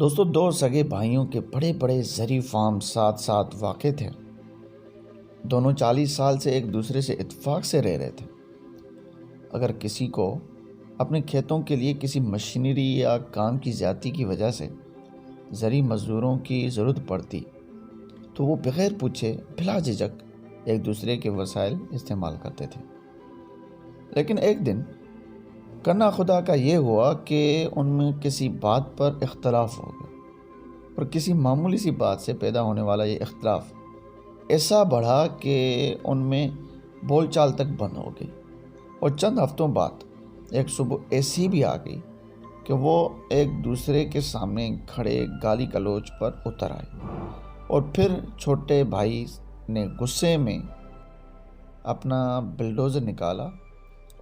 دوستو، دو سگے بھائیوں کے بڑے بڑے زرعی فارم ساتھ ساتھ واقع تھے۔ دونوں 40 سال سے ایک دوسرے سے اتفاق سے رہ رہے تھے۔ اگر کسی کو اپنے کھیتوں کے لیے کسی مشینری یا کام کی زیادتی کی وجہ سے زرعی مزدوروں کی ضرورت پڑتی تو وہ بغیر پوچھے بلا جھجک ایک دوسرے کے وسائل استعمال کرتے تھے۔ لیکن ایک دن کرنا خدا کا یہ ہوا کہ ان میں کسی بات پر اختلاف ہو گیا، اور کسی معمولی سی بات سے پیدا ہونے والا یہ اختلاف ایسا بڑھا کہ ان میں بول چال تک بند ہو گئی، اور چند ہفتوں بعد ایک صبح ایسی بھی آ گئی کہ وہ ایک دوسرے کے سامنے کھڑے گالی گلوچ پر اتر آئے، اور پھر چھوٹے بھائی نے غصے میں اپنا بلڈوزر نکالا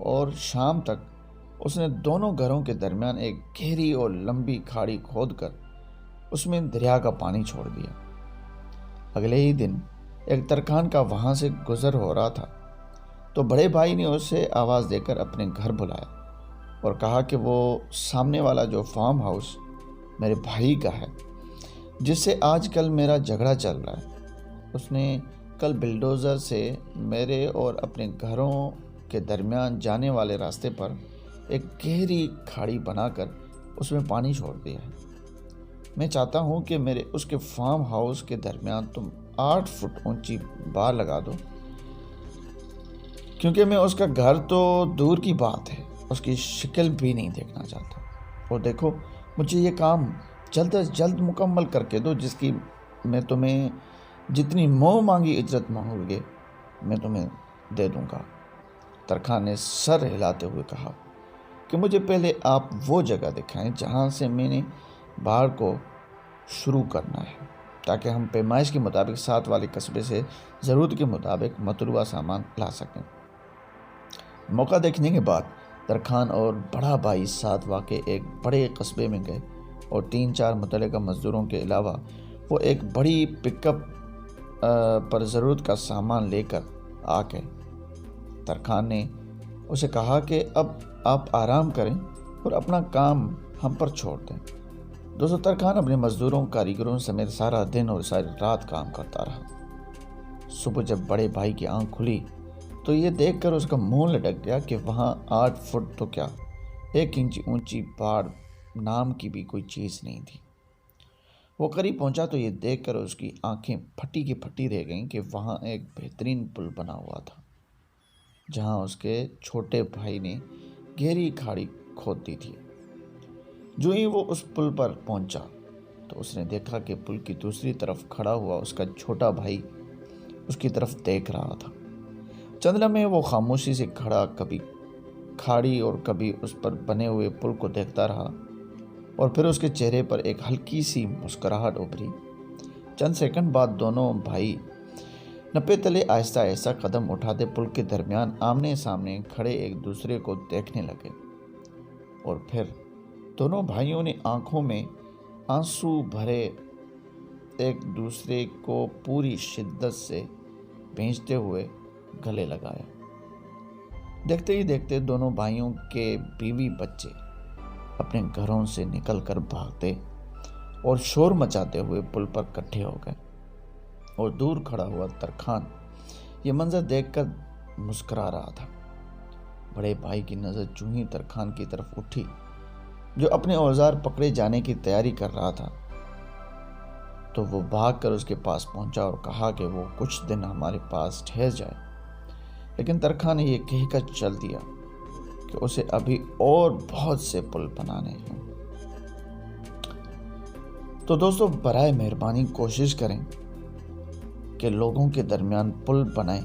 اور شام تک اس نے دونوں گھروں کے درمیان ایک گہری اور لمبی کھاڑی کھود کر اس میں دریا کا پانی چھوڑ دیا۔ اگلے ہی دن ایک ترکھان کا وہاں سے گزر ہو رہا تھا تو بڑے بھائی نے اسے آواز دے کر اپنے گھر بلایا اور کہا کہ وہ سامنے والا جو فارم ہاؤس میرے بھائی کا ہے، جس سے آج کل میرا جھگڑا چل رہا ہے، اس نے کل بلڈوزر سے میرے اور اپنے گھروں کے درمیان جانے والے راستے پر ایک گہری کھاڑی بنا کر اس میں پانی چھوڑ دیا ہے۔ میں چاہتا ہوں کہ میرے اس کے فارم ہاؤس کے درمیان تم 8 فٹ اونچی بار لگا دو، کیونکہ میں اس کا گھر تو دور کی بات ہے، اس کی شکل بھی نہیں دیکھنا چاہتا۔ اور دیکھو، مجھے یہ کام جلد از جلد مکمل کر کے دو، جس کی میں تمہیں جتنی منہ مانگی اجرت مانگو گے میں تمہیں دے دوں گا۔ ترکھان نے سر ہلاتے ہوئے کہا کہ مجھے پہلے آپ وہ جگہ دکھائیں جہاں سے میں نے بار کو شروع کرنا ہے، تاکہ ہم پیمائش کے مطابق ساتھ والے قصبے سے ضرورت کے مطابق مطلوبہ سامان لا سکیں۔ موقع دیکھنے کے بعد ترکھان اور بڑا بھائی ساتھ واقع ایک بڑے قصبے میں گئے، اور 3-4 متعلقہ مزدوروں کے علاوہ وہ ایک بڑی پک اپ پر ضرورت کا سامان لے کر آ گئے۔ ترکھان نے اسے کہا کہ اب آپ آرام کریں اور اپنا کام ہم پر چھوڑ دیں۔ دوستو، ترکھان اپنے مزدوروں کاریگروں سمیت سارا دن اور ساری رات کام کرتا رہا۔ صبح جب بڑے بھائی کی آنکھ کھلی تو یہ دیکھ کر اس کا منہ لٹک گیا کہ وہاں 8 فٹ تو کیا 1 انچ اونچی باڑ نام کی بھی کوئی چیز نہیں تھی۔ وہ قریب پہنچا تو یہ دیکھ کر اس کی آنکھیں پھٹی کی پھٹی رہ گئیں کہ وہاں ایک بہترین پل بنا ہوا تھا، جہاں اس کے چھوٹے بھائی نے گہری کھاڑی کھود دی تھی۔ جو ہی وہ اس پل پر پہنچا تو اس نے دیکھا کہ پل کی دوسری طرف کھڑا ہوا اس کا چھوٹا بھائی اس کی طرف دیکھ رہا تھا۔ چند لمحے وہ خاموشی سے کھڑا کبھی کھاڑی اور کبھی اس پر بنے ہوئے پل کو دیکھتا رہا، اور پھر اس کے چہرے پر ایک ہلکی سی مسکراہٹ ابھری۔ چند سیکنڈ بعد دونوں بھائی نپے تلے آہستہ آہستہ قدم اٹھاتے پل کے درمیان آمنے سامنے کھڑے ایک دوسرے کو دیکھنے لگے، اور پھر دونوں بھائیوں نے آنکھوں میں آنسو بھرے ایک دوسرے کو پوری شدت سے بھینچتے ہوئے گلے لگایا۔ دیکھتے ہی دیکھتے دونوں بھائیوں کے بیوی بچے اپنے گھروں سے نکل کر بھاگتے اور شور مچاتے ہوئے پل پر اکٹھے ہو گئے، اور دور کھڑا ہوا ترکھان یہ منظر دیکھ کر مسکرا رہا تھا۔ بڑے بھائی کی نظر جو ہی ترکھان کی طرف اٹھی، جو اپنے اوزار پکڑے جانے کی تیاری کر رہا تھا، تو وہ بھاگ کر اس کے پاس پہنچا اور کہا کہ وہ کچھ دن ہمارے پاس ٹھہر جائے۔ لیکن ترکھان نے یہ کہہ کر چل دیا کہ اسے ابھی اور بہت سے پل بنانے ہیں۔ تو دوستو، برائے مہربانی کوشش کریں کہ لوگوں کے درمیان پل بنائیں،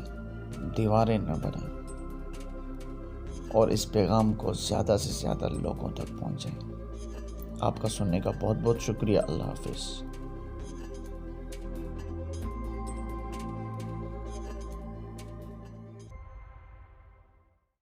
دیواریں نہ بنائیں، اور اس پیغام کو زیادہ سے زیادہ لوگوں تک پہنچائیں۔ آپ کا سننے کا بہت بہت شکریہ۔ اللہ حافظ۔